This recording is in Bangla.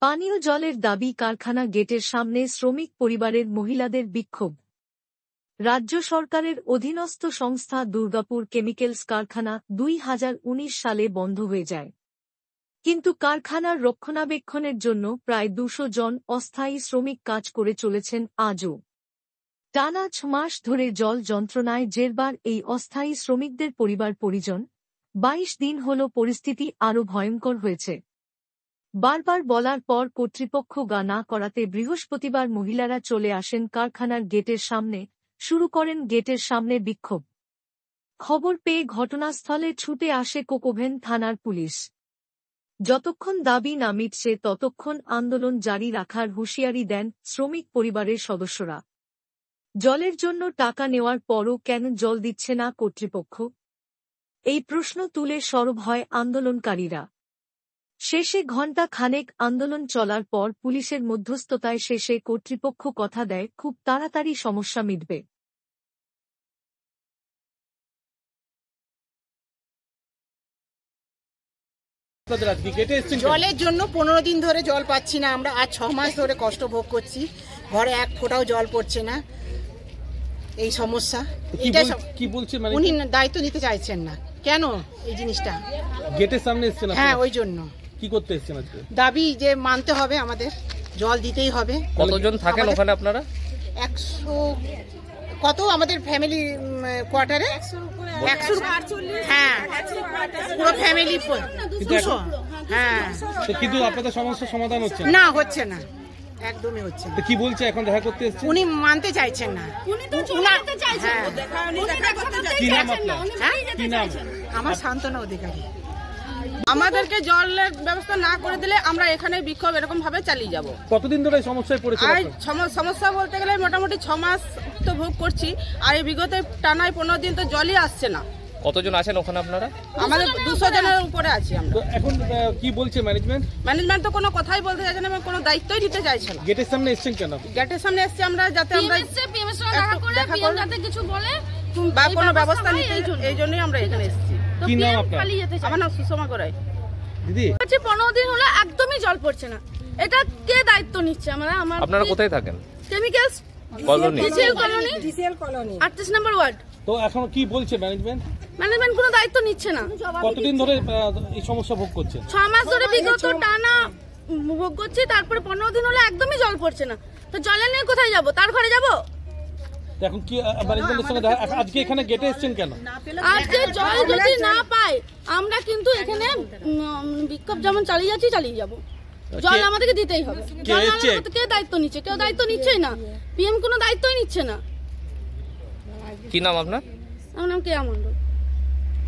পানীয় জলের দাবি কারখানা গেটের সামনে শ্রমিক পরিবারের মহিলাদের বিক্ষোভ। রাজ্য সরকারের অধীনস্থ সংস্থা দুর্গাপুর কেমিক্যালস কারখানা 2019 সালে বন্ধ হয়ে যায়। কিন্তু কারখানার রক্ষণাবেক্ষণের জন্য প্রায় 200 জন অস্থায়ী শ্রমিক কাজ করে চলেছেন আজও। টানা 6 মাস ধরে জল যন্ত্রণায় জেরবার এই অস্থায়ী শ্রমিকদের পরিবার পরিজন। 22 দিন হল পরিস্থিতি আরও ভয়ঙ্কর হয়েছে। বারবার বলার পর কর্তৃপক্ষ গা না করাতে বৃহস্পতিবার মহিলারা চলে আসেন কারখানার গেটের সামনে, শুরু করেন গেটের সামনে বিক্ষোভ। খবর পেয়ে ঘটনাস্থলে ছুটে আসে কোকোভেন থানার পুলিশ। যতক্ষণ দাবি না মিটছে ততক্ষণ আন্দোলন জারি রাখার হুঁশিয়ারি দেন শ্রমিক পরিবারের সদস্যরা। জলের জন্য টাকা নেওয়ার পরও কেন জল দিচ্ছে না কর্তৃপক্ষ? এই প্রশ্ন তুলে সরব হয় আন্দোলনকারীরা। শেষে ঘণ্টা খানেক আন্দোলন চলার পর পুলিশের মধ্যস্থতায় শেষে কর্তৃপক্ষ কথা দেয় খুব তাড়াতাড়ি সমস্যা মিটবে। জলের জন্য 15 দিন ধরে জল পাচ্ছি না আমরা, আজ 6 মাস ধরে কষ্ট ভোগ করছি। ঘরে এক ফোঁটাও জল পড়ছে না, এই সমস্যা। কি বলছে মানে উনি দায়িত্ব নিতে চাইছেন না কেন এই জিনিসটা? গেটের সামনে এসেছেন? হ্যাঁ, ওই জন্য। কি করতে এসেছেন আজকে? দাবি যে মানতে হবে, আমাদের জল দিতেই হবে। কতজন থাকেন ওখানে আপনারা? 100 কত আমাদের ফ্যামিলি কোয়ার্টারে 100। হ্যাঁ, পুরো ফ্যামিলি 200। হ্যাঁ, কিন্তু আপনাদের সমস্যার সমাধান হচ্ছে না? হচ্ছে না, একদমই হচ্ছে না। কি বলছে এখন? দেখা করতে এসেছেন? উনি মানতে চাইছেন না। কি নাম আপনার? কি নাম? আমার শান্তনা অধিকারী। আমাদেরকে জলের ব্যবস্থা না করে দিলে আমরা এখানে বিক্ষোভ এরকম ভাবে চালিয়ে যাব। কতদিন ধরে সমস্যায় পড়েছেন? সমস্যা বলতে গেলে মোটামুটি 6 মাস তো ভোগ করছি, আর এই বিগত টানায় 15 দিন তো জলই আসছে না। কতজন আছেন ওখানে আপনারা? আমাদের 200 জনের উপরে আছি আমরা। এখন কি বলছে ম্যানেজমেন্ট? ম্যানেজমেন্ট তো কোনো কথাই বলতে চাইছে না, কোনো দায়িত্বই নিতে চাইছে না। গেটের সামনে এসেছেন কেন? গেটের সামনে এসেছি আমরা যাতে আমরা দেখা করে যাতে কিছু বলে বা কোনো কোনো ব্যবস্থা নিতে, এই জন্যই আমরা এখানে এসেছি। কি নাম আপনার? আমার নাম সুষমা গড়াই। দিদি, 15 দিন হলো একদমই জল পড়ছে না, এটা কে দায়িত্ব নিচ্ছে? আপনারা কোথায় থাকেন? কেমিক্যালস কলোনি, ডিসিএল কলোনি 38 নম্বর ওয়ার্ড। তো এখন কি বলছে ম্যানেজমেন্ট? ম্যানেজমেন্ট কোনো দায়িত্ব নিচ্ছে না। কতদিন ধরে এই সমস্যা ভোগ করছেন? 6 মাস ধরে বিগত টানা ভোগ করছি, তারপরে 15 দিন হলো একদমই জল পড়ছে না। তো জলে নিয়ে কোথায় যাব? তার ঘরে যাব? এখন কি ম্যানেজমেন্টের সঙ্গে আজকে এখানে গেটে এসেছেন কেন? আজকে জল যদি না পাই আমরা কিন্তু এখানে বিক্ষোভ যেমন চালিয়ে যাব। জল আমাদেরকে দিতেই হবে। জল কে দায়িত্ব নিচ্ছে? কেউ দায়িত্ব নিচ্ছেই না। পিএম কোনো দায়িত্বই নিচ্ছে না। কি নাম আপনার? আমার নাম কেয়া মণ্ডল।